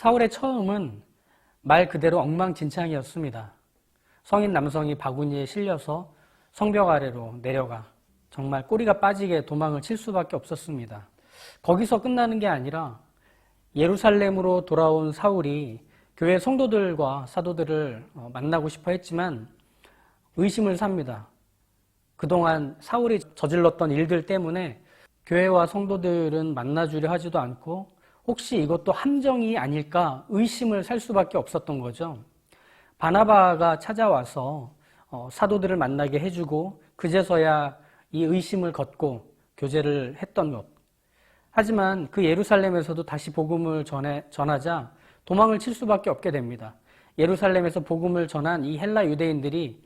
사울의 처음은 말 그대로 엉망진창이었습니다. 성인 남성이 바구니에 실려서 성벽 아래로 내려가 정말 꼬리가 빠지게 도망을 칠 수밖에 없었습니다. 거기서 끝나는 게 아니라 예루살렘으로 돌아온 사울이 교회 성도들과 사도들을 만나고 싶어 했지만 의심을 삽니다. 그동안 사울이 저질렀던 일들 때문에 교회와 성도들은 만나주려 하지도 않고 혹시 이것도 함정이 아닐까 의심을 살 수밖에 없었던 거죠. 바나바가 찾아와서 사도들을 만나게 해주고 그제서야 이 의심을 걷고 교제를 했던 것. 하지만 그 예루살렘에서도 다시 복음을 전하자 도망을 칠 수밖에 없게 됩니다. 예루살렘에서 복음을 전한 이 헬라 유대인들이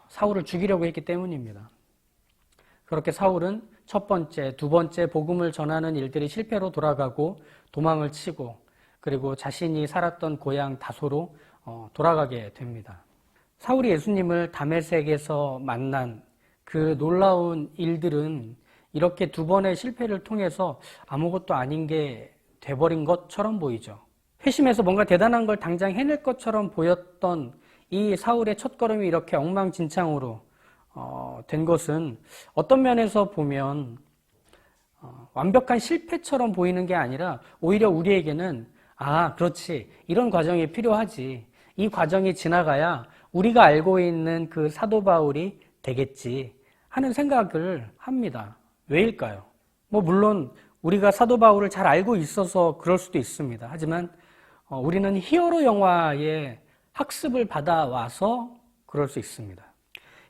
사울을 죽이려고 했기 때문입니다. 그렇게 사울은 첫 번째, 두 번째 복음을 전하는 일들이 실패로 돌아가고 도망을 치고 그리고 자신이 살았던 고향 다소로 돌아가게 됩니다. 사울이 예수님을 다메섹에서 만난 그 놀라운 일들은 이렇게 두 번의 실패를 통해서 아무것도 아닌 게 돼버린 것처럼 보이죠. 회심해서 뭔가 대단한 걸 당장 해낼 것처럼 보였던 이 사울의 첫걸음이 이렇게 엉망진창으로 된 것은 어떤 면에서 보면 완벽한 실패처럼 보이는 게 아니라 오히려 우리에게는 그렇지, 이런 과정이 필요하지, 이 과정이 지나가야 우리가 알고 있는 그 사도 바울이 되겠지 하는 생각을 합니다. 왜일까요? 물론 우리가 사도 바울을 잘 알고 있어서 그럴 수도 있습니다. 하지만 우리는 히어로 영화의 학습을 받아와서 그럴 수 있습니다.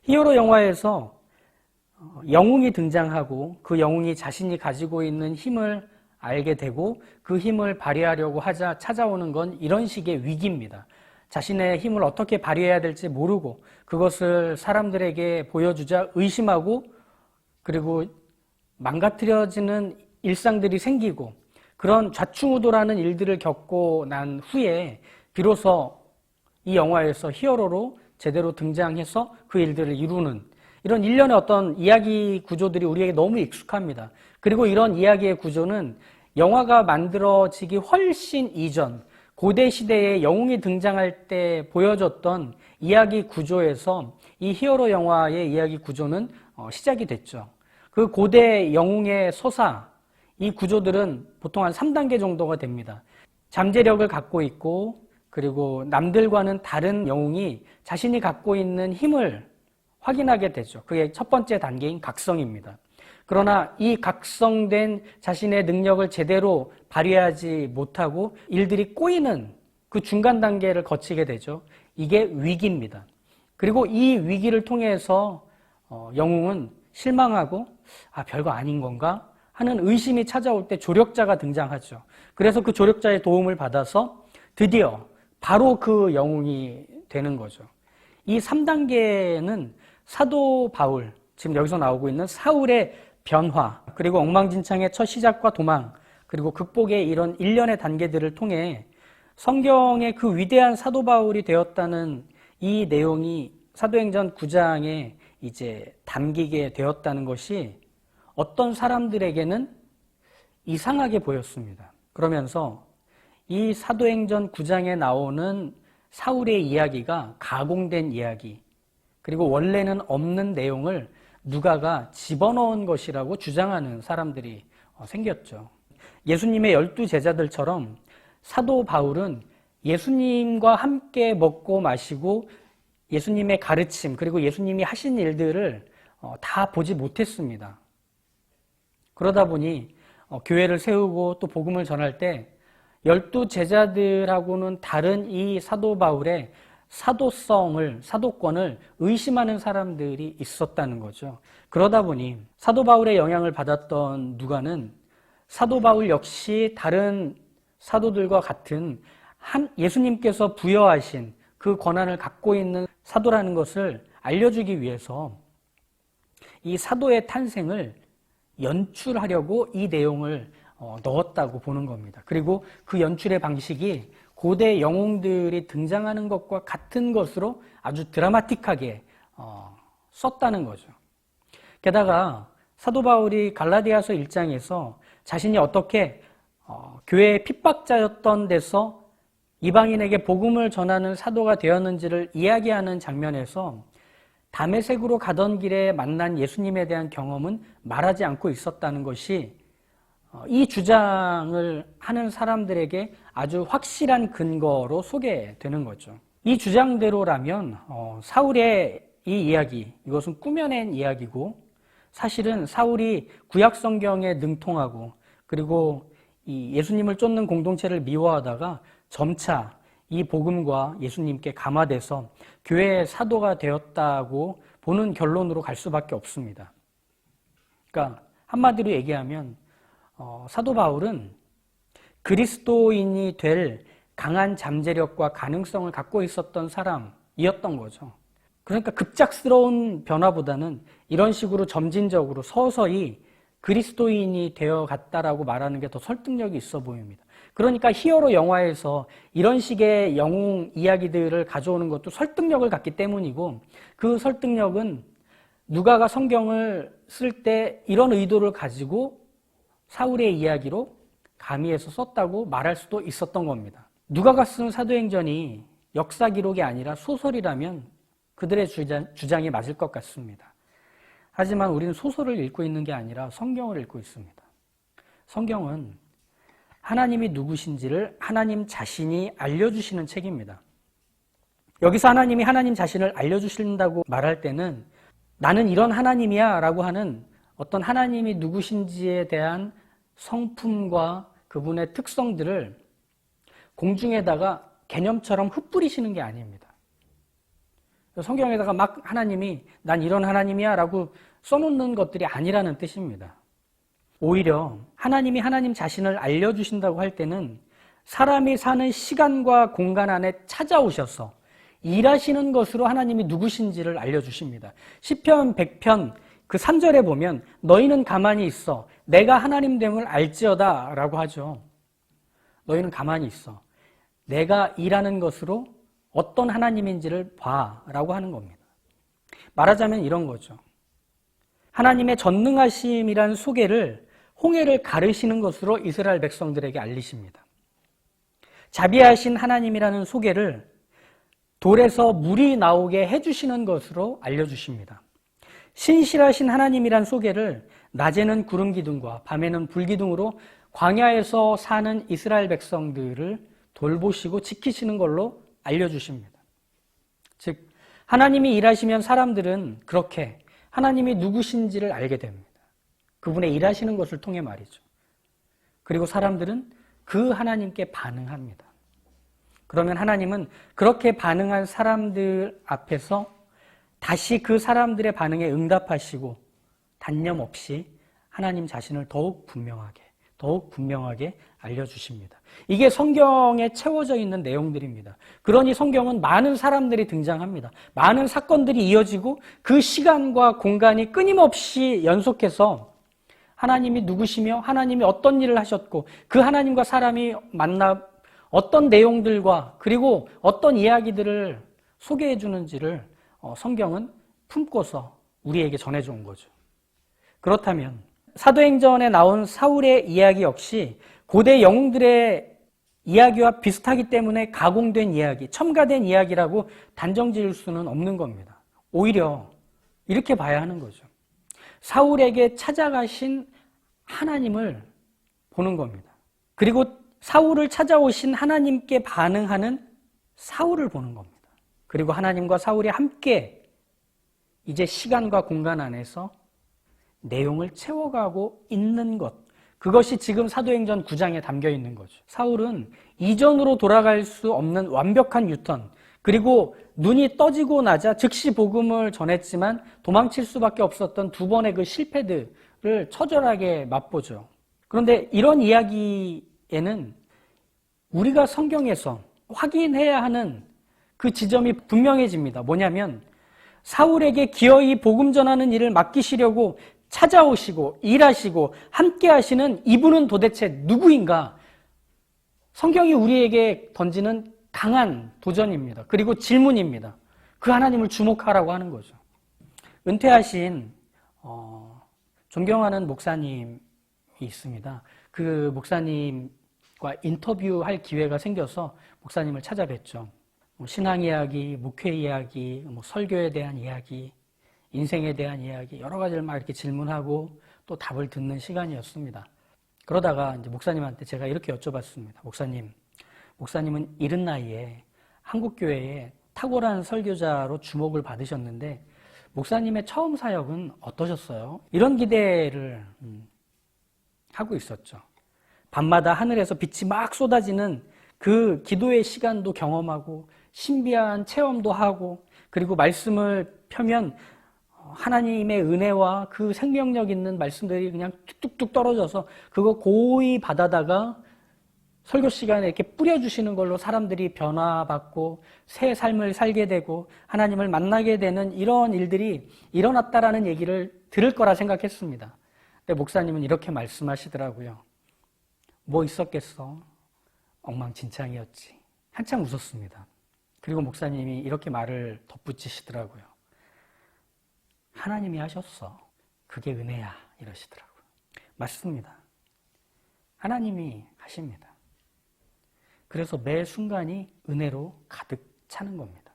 히어로 영화에서 영웅이 등장하고 그 영웅이 자신이 가지고 있는 힘을 알게 되고 그 힘을 발휘하려고 하자 찾아오는 건 이런 식의 위기입니다. 자신의 힘을 어떻게 발휘해야 될지 모르고 그것을 사람들에게 보여주자 의심하고 그리고 망가뜨려지는 일상들이 생기고 그런 좌충우돌하는 일들을 겪고 난 후에 비로소 이 영화에서 히어로로 제대로 등장해서 그 일들을 이루는 이런 일련의 어떤 이야기 구조들이 우리에게 너무 익숙합니다. 그리고 이런 이야기의 구조는 영화가 만들어지기 훨씬 이전 고대 시대에 영웅이 등장할 때 보여줬던 이야기 구조에서 이 히어로 영화의 이야기 구조는 시작이 됐죠. 그 고대 영웅의 서사, 이 구조들은 보통 한 3단계 정도가 됩니다. 잠재력을 갖고 있고 그리고 남들과는 다른 영웅이 자신이 갖고 있는 힘을 확인하게 되죠. 그게 첫 번째 단계인 각성입니다. 그러나 이 각성된 자신의 능력을 제대로 발휘하지 못하고 일들이 꼬이는 그 중간 단계를 거치게 되죠. 이게 위기입니다. 그리고 이 위기를 통해서 영웅은 실망하고 별거 아닌 건가 하는 의심이 찾아올 때 조력자가 등장하죠. 그래서 그 조력자의 도움을 받아서 드디어 바로 그 영웅이 되는 거죠. 이 3단계는 사도 바울, 지금 여기서 나오고 있는 사울의 변화, 그리고 엉망진창의 첫 시작과 도망, 그리고 극복의 이런 일련의 단계들을 통해 성경의 그 위대한 사도 바울이 되었다는 이 내용이 사도행전 9장에 이제 담기게 되었다는 것이 어떤 사람들에게는 이상하게 보였습니다. 그러면서 이 사도행전 9장에 나오는 사울의 이야기가 가공된 이야기, 그리고 원래는 없는 내용을 누가가 집어넣은 것이라고 주장하는 사람들이 생겼죠. 예수님의 12제자들처럼 사도 바울은 예수님과 함께 먹고 마시고 예수님의 가르침 그리고 예수님이 하신 일들을 다 보지 못했습니다. 그러다 보니 교회를 세우고 또 복음을 전할 때 12제자들하고는 다른 이 사도 바울의 사도권을 의심하는 사람들이 있었다는 거죠. 그러다 보니 사도 바울의 영향을 받았던 누가는 사도 바울 역시 다른 사도들과 같은 예수님께서 부여하신 그 권한을 갖고 있는 사도라는 것을 알려주기 위해서 이 사도의 탄생을 연출하려고 이 내용을 넣었다고 보는 겁니다. 그리고 그 연출의 방식이 고대 영웅들이 등장하는 것과 같은 것으로 아주 드라마틱하게 썼다는 거죠. 게다가 사도 바울이 갈라디아서 1장에서 자신이 어떻게 교회의 핍박자였던 데서 이방인에게 복음을 전하는 사도가 되었는지를 이야기하는 장면에서 다메섹으로 가던 길에 만난 예수님에 대한 경험은 말하지 않고 있었다는 것이 이 주장을 하는 사람들에게 아주 확실한 근거로 소개되는 거죠. 이 주장대로라면 사울의 이 이야기, 이것은 꾸며낸 이야기고 사실은 사울이 구약 성경에 능통하고 그리고 이 예수님을 쫓는 공동체를 미워하다가 점차 이 복음과 예수님께 감화돼서 교회의 사도가 되었다고 보는 결론으로 갈 수밖에 없습니다. 그러니까 한마디로 얘기하면 사도 바울은 그리스도인이 될 강한 잠재력과 가능성을 갖고 있었던 사람이었던 거죠. 그러니까 급작스러운 변화보다는 이런 식으로 점진적으로 서서히 그리스도인이 되어갔다라고 말하는 게 더 설득력이 있어 보입니다. 그러니까 히어로 영화에서 이런 식의 영웅 이야기들을 가져오는 것도 설득력을 갖기 때문이고 그 설득력은 누가가 성경을 쓸 때 이런 의도를 가지고 사울의 이야기로 가미해서 썼다고 말할 수도 있었던 겁니다. 누가가 쓴 사도행전이 역사 기록이 아니라 소설이라면 그들의 주장이 맞을 것 같습니다. 하지만 우리는 소설을 읽고 있는 게 아니라 성경을 읽고 있습니다. 성경은 하나님이 누구신지를 하나님 자신이 알려주시는 책입니다. 여기서 하나님이 하나님 자신을 알려주신다고 말할 때는 나는 이런 하나님이야 라고 하는 어떤 하나님이 누구신지에 대한 성품과 그분의 특성들을 공중에다가 개념처럼 흩뿌리시는 게 아닙니다. 성경에다가 막 하나님이 난 이런 하나님이야 라고 써놓는 것들이 아니라는 뜻입니다. 오히려 하나님이 하나님 자신을 알려주신다고 할 때는 사람이 사는 시간과 공간 안에 찾아오셔서 일하시는 것으로 하나님이 누구신지를 알려주십니다. 시편 100편 그 3절에 보면 너희는 가만히 있어 내가 하나님 됨을 알지어다 라고 하죠. 너희는 가만히 있어 내가 일하는 것으로 어떤 하나님인지를 봐 라고 하는 겁니다. 말하자면 이런 거죠. 하나님의 전능하심이란 소개를 홍해를 가르시는 것으로 이스라엘 백성들에게 알리십니다. 자비하신 하나님이라는 소개를 돌에서 물이 나오게 해주시는 것으로 알려주십니다. 신실하신 하나님이란 소개를 낮에는 구름 기둥과 밤에는 불 기둥으로 광야에서 사는 이스라엘 백성들을 돌보시고 지키시는 걸로 알려주십니다. 즉 하나님이 일하시면 사람들은 그렇게 하나님이 누구신지를 알게 됩니다. 그분의 일하시는 것을 통해 말이죠. 그리고 사람들은 그 하나님께 반응합니다. 그러면 하나님은 그렇게 반응한 사람들 앞에서 다시 그 사람들의 반응에 응답하시고 단념 없이 하나님 자신을 더욱 분명하게 알려주십니다. 이게 성경에 채워져 있는 내용들입니다. 그러니 성경은 많은 사람들이 등장합니다. 많은 사건들이 이어지고 그 시간과 공간이 끊임없이 연속해서 하나님이 누구시며 하나님이 어떤 일을 하셨고 그 하나님과 사람이 만나 어떤 내용들과 그리고 어떤 이야기들을 소개해 주는지를 성경은 품고서 우리에게 전해줘 온 거죠. 그렇다면 사도행전에 나온 사울의 이야기 역시 고대 영웅들의 이야기와 비슷하기 때문에 가공된 이야기, 첨가된 이야기라고 단정 지을 수는 없는 겁니다. 오히려 이렇게 봐야 하는 거죠. 사울에게 찾아가신 하나님을 보는 겁니다. 그리고 사울을 찾아오신 하나님께 반응하는 사울을 보는 겁니다. 그리고 하나님과 사울이 함께 이제 시간과 공간 안에서 내용을 채워가고 있는 것, 그것이 지금 사도행전 9장에 담겨 있는 거죠. 사울은 이전으로 돌아갈 수 없는 완벽한 유턴, 그리고 눈이 떠지고 나자 즉시 복음을 전했지만 도망칠 수밖에 없었던 두 번의 그 실패들을 처절하게 맛보죠. 그런데 이런 이야기에는 우리가 성경에서 확인해야 하는 그 지점이 분명해집니다. 뭐냐면 사울에게 기어이 복음 전하는 일을 맡기시려고 찾아오시고 일하시고 함께 하시는 이분은 도대체 누구인가? 성경이 우리에게 던지는 강한 도전입니다. 그리고 질문입니다. 그 하나님을 주목하라고 하는 거죠. 은퇴하신 존경하는 목사님이 있습니다. 그 목사님 인터뷰할 기회가 생겨서 목사님을 찾아뵀죠. 신앙 이야기, 목회 이야기, 설교에 대한 이야기, 인생에 대한 이야기, 여러 가지를 막 이렇게 질문하고 또 답을 듣는 시간이었습니다. 그러다가 이제 목사님한테 제가 이렇게 여쭤봤습니다. 목사님은 이른 나이에 한국교회에 탁월한 설교자로 주목을 받으셨는데 목사님의 처음 사역은 어떠셨어요? 이런 기대를 하고 있었죠. 밤마다 하늘에서 빛이 막 쏟아지는 그 기도의 시간도 경험하고 신비한 체험도 하고 그리고 말씀을 펴면 하나님의 은혜와 그 생명력 있는 말씀들이 그냥 뚝뚝뚝 떨어져서 그거 고이 받아다가 설교 시간에 이렇게 뿌려주시는 걸로 사람들이 변화받고 새 삶을 살게 되고 하나님을 만나게 되는 이런 일들이 일어났다라는 얘기를 들을 거라 생각했습니다. 근데 목사님은 이렇게 말씀하시더라고요. 뭐 있었겠어? 엉망진창이었지. 한참 웃었습니다. 그리고 목사님이 이렇게 말을 덧붙이시더라고요. 하나님이 하셨어. 그게 은혜야. 이러시더라고요. 맞습니다. 하나님이 하십니다. 그래서 매 순간이 은혜로 가득 차는 겁니다.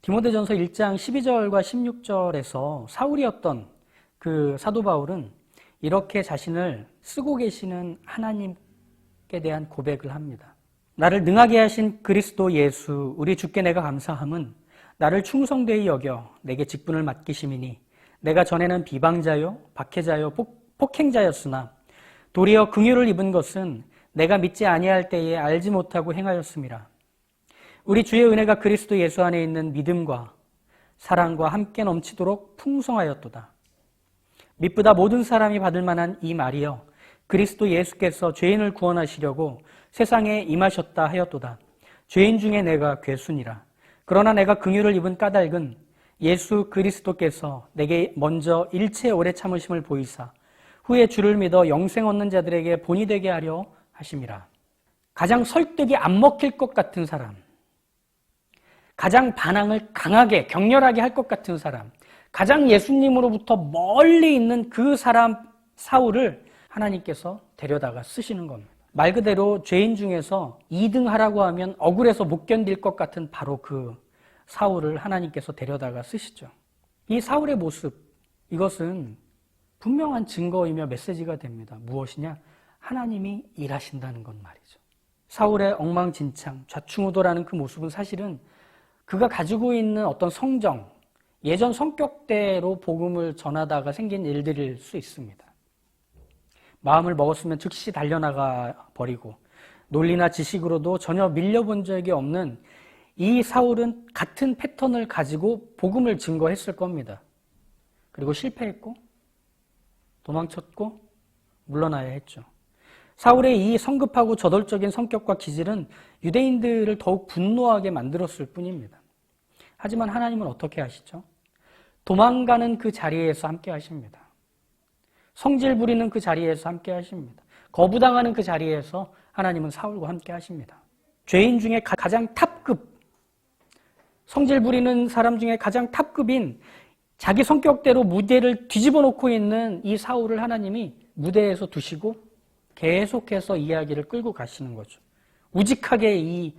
디모데전서 1장 12절과 16절에서 사울이었던 그 사도 바울은 이렇게 자신을 쓰고 계시는 하나님께 대한 고백을 합니다. 나를 능하게 하신 그리스도 예수 우리 주께 내가 감사함은 나를 충성되이 여겨 내게 직분을 맡기심이니 내가 전에는 비방자요 박해자요 폭행자였으나 도리어 긍휼을 입은 것은 내가 믿지 아니할 때에 알지 못하고 행하였음이라. 우리 주의 은혜가 그리스도 예수 안에 있는 믿음과 사랑과 함께 넘치도록 풍성하였도다. 믿보다 모든 사람이 받을 만한 이 말이여 그리스도 예수께서 죄인을 구원하시려고 세상에 임하셨다 하였도다. 죄인 중에 내가 괴순이라. 그러나 내가 긍휼을 입은 까닭은 예수 그리스도께서 내게 먼저 일체 오래 참으심을 보이사 후에 주를 믿어 영생 얻는 자들에게 본이 되게 하려 하심이라. 가장 설득이 안 먹힐 것 같은 사람, 가장 반항을 강하게 격렬하게 할 것 같은 사람, 가장 예수님으로부터 멀리 있는 그 사람 사울을 하나님께서 데려다가 쓰시는 겁니다. 말 그대로 죄인 중에서 2등 하라고 하면 억울해서 못 견딜 것 같은 바로 그 사울을 하나님께서 데려다가 쓰시죠. 이 사울의 모습, 이것은 분명한 증거이며 메시지가 됩니다. 무엇이냐? 하나님이 일하신다는 것 말이죠. 사울의 엉망진창, 좌충우돌하는 그 모습은 사실은 그가 가지고 있는 어떤 성정, 예전 성격대로 복음을 전하다가 생긴 일들일 수 있습니다. 마음을 먹었으면 즉시 달려나가 버리고 논리나 지식으로도 전혀 밀려본 적이 없는 이 사울은 같은 패턴을 가지고 복음을 증거했을 겁니다. 그리고 실패했고 도망쳤고 물러나야 했죠. 사울의 이 성급하고 저돌적인 성격과 기질은 유대인들을 더욱 분노하게 만들었을 뿐입니다. 하지만 하나님은 어떻게 하시죠? 도망가는 그 자리에서 함께 하십니다. 성질 부리는 그 자리에서 함께 하십니다. 거부당하는 그 자리에서 하나님은 사울과 함께 하십니다. 죄인 중에 가장 탑급, 성질 부리는 사람 중에 가장 탑급인 자기 성격대로 무대를 뒤집어 놓고 있는 이 사울을 하나님이 무대에서 두시고 계속해서 이야기를 끌고 가시는 거죠. 우직하게 이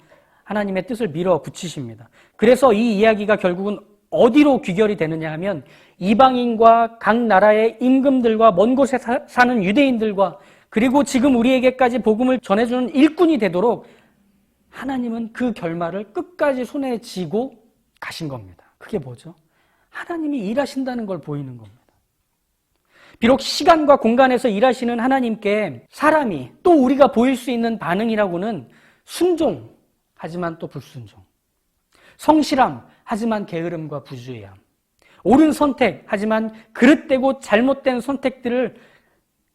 하나님의 뜻을 밀어붙이십니다. 그래서 이 이야기가 결국은 어디로 귀결이 되느냐 하면 이방인과 각 나라의 임금들과 먼 곳에 사는 유대인들과 그리고 지금 우리에게까지 복음을 전해주는 일꾼이 되도록 하나님은 그 결말을 끝까지 손에 쥐고 가신 겁니다. 그게 뭐죠? 하나님이 일하신다는 걸 보이는 겁니다. 비록 시간과 공간에서 일하시는 하나님께 사람이 또 우리가 보일 수 있는 반응이라고는 순종, 하지만 또 불순종. 성실함, 하지만 게으름과 부주의함. 옳은 선택, 하지만 그릇되고 잘못된 선택들을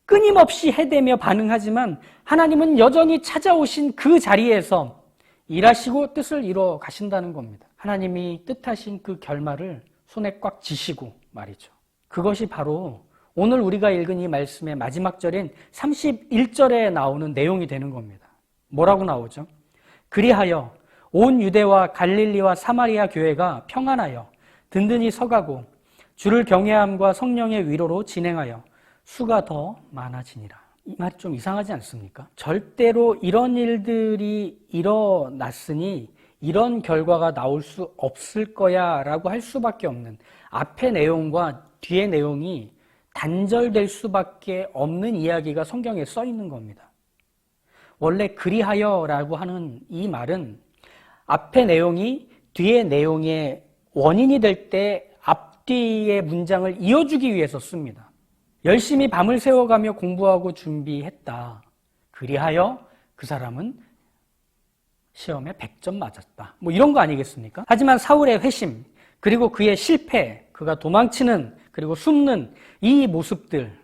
끊임없이 해대며 반응하지만 하나님은 여전히 찾아오신 그 자리에서 일하시고 뜻을 이루어 가신다는 겁니다. 하나님이 뜻하신 그 결말을 손에 꽉 쥐시고 말이죠. 그것이 바로 오늘 우리가 읽은 이 말씀의 마지막 절인 31절에 나오는 내용이 되는 겁니다. 뭐라고 나오죠? 그리하여 온 유대와 갈릴리와 사마리아 교회가 평안하여 든든히 서가고 주를 경외함과 성령의 위로로 진행하여 수가 더 많아지니라. 이 말이 좀 이상하지 않습니까? 절대로 이런 일들이 일어났으니 이런 결과가 나올 수 없을 거야 라고 할 수밖에 없는, 앞의 내용과 뒤의 내용이 단절될 수밖에 없는 이야기가 성경에 써 있는 겁니다. 원래 그리하여 라고 하는 이 말은 앞의 내용이 뒤의 내용의 원인이 될 때 앞뒤의 문장을 이어주기 위해서 씁니다. 열심히 밤을 새워가며 공부하고 준비했다. 그리하여 그 사람은 시험에 100점 맞았다. 뭐 이런 거 아니겠습니까? 하지만 사울의 회심, 그리고 그의 실패, 그가 도망치는, 그리고 숨는 이 모습들,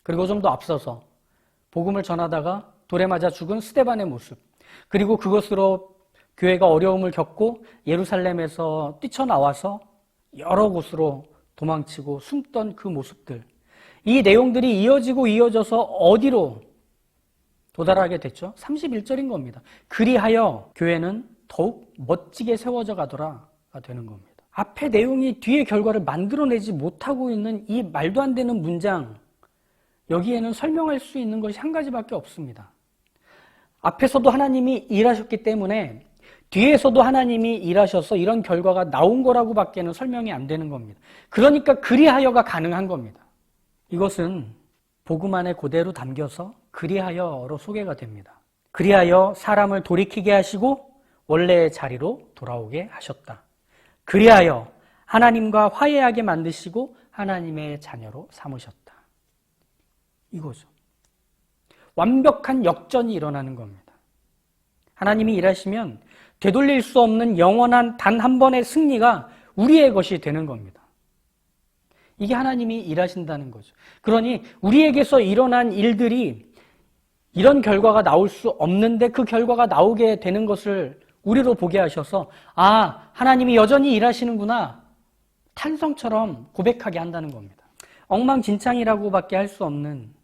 그리고 좀 더 앞서서 복음을 전하다가 돌에 맞아 죽은 스데반의 모습, 그리고 그것으로 교회가 어려움을 겪고 예루살렘에서 뛰쳐나와서 여러 곳으로 도망치고 숨던 그 모습들, 이 내용들이 이어지고 이어져서 어디로 도달하게 됐죠? 31절인 겁니다. 그리하여 교회는 더욱 멋지게 세워져 가더라가 되는 겁니다. 앞에 내용이 뒤의 결과를 만들어내지 못하고 있는 이 말도 안 되는 문장, 여기에는 설명할 수 있는 것이 한 가지밖에 없습니다. 앞에서도 하나님이 일하셨기 때문에 뒤에서도 하나님이 일하셔서 이런 결과가 나온 거라고 밖에는 설명이 안 되는 겁니다. 그러니까 그리하여가 가능한 겁니다. 이것은 복음 안에 그대로 담겨서 그리하여로 소개가 됩니다. 그리하여 사람을 돌이키게 하시고 원래의 자리로 돌아오게 하셨다. 그리하여 하나님과 화해하게 만드시고 하나님의 자녀로 삼으셨다. 이거죠. 완벽한 역전이 일어나는 겁니다. 하나님이 일하시면 되돌릴 수 없는 영원한 단 한 번의 승리가 우리의 것이 되는 겁니다. 이게 하나님이 일하신다는 거죠. 그러니 우리에게서 일어난 일들이 이런 결과가 나올 수 없는데 그 결과가 나오게 되는 것을 우리로 보게 하셔서, 아, 하나님이 여전히 일하시는구나, 탄성처럼 고백하게 한다는 겁니다. 엉망진창이라고밖에 할 수 없는,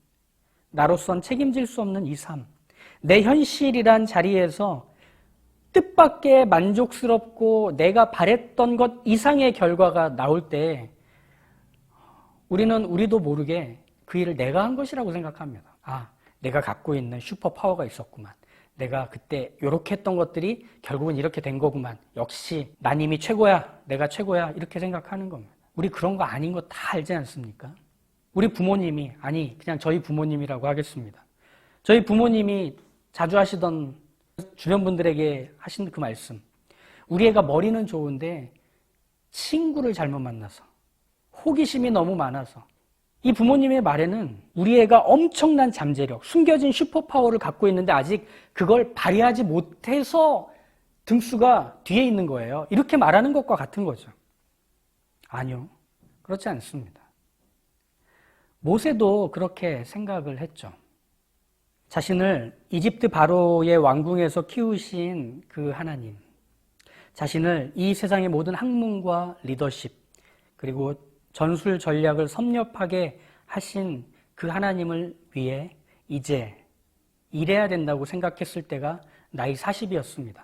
나로선 책임질 수 없는 이 삶, 내 현실이란 자리에서 뜻밖의 만족스럽고 내가 바랬던 것 이상의 결과가 나올 때 우리도 모르게 그 일을 내가 한 것이라고 생각합니다. 아, 내가 갖고 있는 슈퍼 파워가 있었구만. 내가 그때 이렇게 했던 것들이 결국은 이렇게 된 거구만. 역시 난 이미 최고야. 내가 최고야. 이렇게 생각하는 겁니다. 우리 그런 거 아닌 거 다 알지 않습니까? 우리 부모님이, 아니 그냥 저희 부모님이라고 하겠습니다. 저희 부모님이 자주 하시던, 주변 분들에게 하신 그 말씀, 우리 애가 머리는 좋은데 친구를 잘못 만나서, 호기심이 너무 많아서. 이 부모님의 말에는 우리 애가 엄청난 잠재력, 숨겨진 슈퍼파워를 갖고 있는데 아직 그걸 발휘하지 못해서 등수가 뒤에 있는 거예요. 이렇게 말하는 것과 같은 거죠. 아니요, 그렇지 않습니다. 모세도 그렇게 생각을 했죠. 자신을 이집트 바로의 왕궁에서 키우신 그 하나님, 자신을 이 세상의 모든 학문과 리더십, 그리고 전술 전략을 섭렵하게 하신 그 하나님을 위해 이제 일해야 된다고 생각했을 때가 나이 40이었습니다.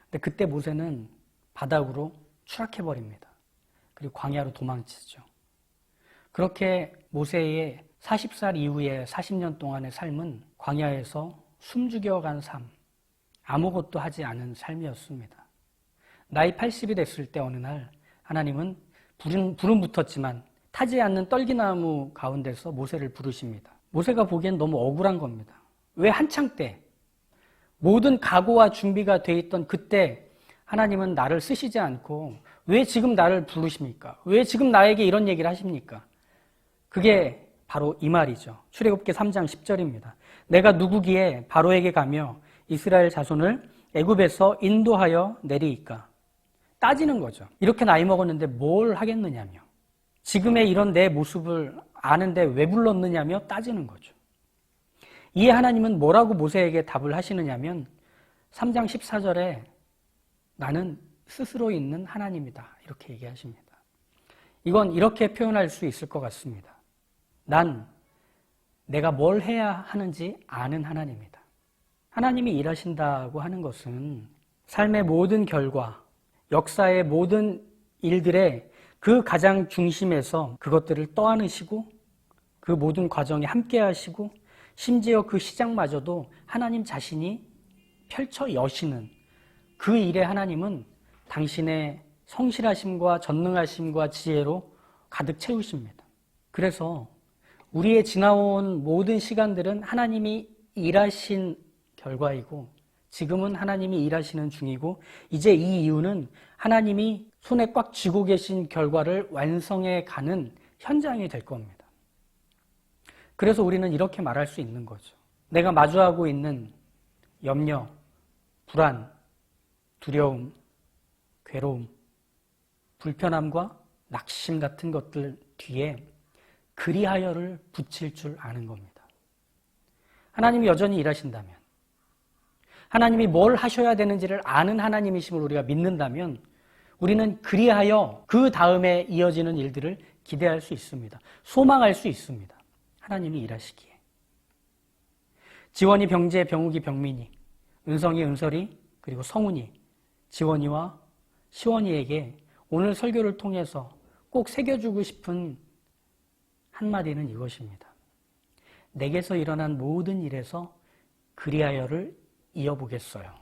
근데 그때 모세는 바닥으로 추락해버립니다. 그리고 광야로 도망치죠. 그렇게 모세의 40살 이후의 40년 동안의 삶은 광야에서 숨죽여간 삶, 아무것도 하지 않은 삶이었습니다. 나이 80이 됐을 때 어느 날 하나님은 불은 붙었지만 타지 않는 떨기나무 가운데서 모세를 부르십니다. 모세가 보기엔 너무 억울한 겁니다. 왜 한창 때, 모든 각오와 준비가 돼 있던 그때 하나님은 나를 쓰시지 않고 왜 지금 나를 부르십니까? 왜 지금 나에게 이런 얘기를 하십니까? 그게 바로 이 말이죠. 출애굽기 3장 10절입니다. 내가 누구기에 바로에게 가며 이스라엘 자손을 애굽에서 인도하여 내리이까? 따지는 거죠. 이렇게 나이 먹었는데 뭘 하겠느냐며, 지금의 이런 내 모습을 아는데 왜 불렀느냐며 따지는 거죠. 이에 하나님은 뭐라고 모세에게 답을 하시느냐면 3장 14절에 나는 스스로 있는 하나님이다, 이렇게 얘기하십니다. 이건 이렇게 표현할 수 있을 것 같습니다. 난 내가 뭘 해야 하는지 아는 하나님이다. 하나님이 일하신다고 하는 것은 삶의 모든 결과, 역사의 모든 일들의 그 가장 중심에서 그것들을 떠안으시고 그 모든 과정에 함께 하시고 심지어 그 시작마저도 하나님 자신이 펼쳐 여시는 그 일에 하나님은 당신의 성실하심과 전능하심과 지혜로 가득 채우십니다. 그래서 우리의 지나온 모든 시간들은 하나님이 일하신 결과이고 지금은 하나님이 일하시는 중이고 이제 이 이유는 하나님이 손에 꽉 쥐고 계신 결과를 완성해 가는 현장이 될 겁니다. 그래서 우리는 이렇게 말할 수 있는 거죠. 내가 마주하고 있는 염려, 불안, 두려움, 괴로움, 불편함과 낙심 같은 것들 뒤에 그리하여를 붙일 줄 아는 겁니다. 하나님이 여전히 일하신다면, 하나님이 뭘 하셔야 되는지를 아는 하나님이심을 우리가 믿는다면 우리는 그리하여 그 다음에 이어지는 일들을 기대할 수 있습니다. 소망할 수 있습니다. 하나님이 일하시기에. 지원이, 병재, 병욱이, 병민이, 은성이, 은설이, 그리고 성훈이, 지원이와 시원이에게 오늘 설교를 통해서 꼭 새겨주고 싶은 한마디는 이것입니다. 내게서 일어난 모든 일에서 그리하여를 이어보겠어요.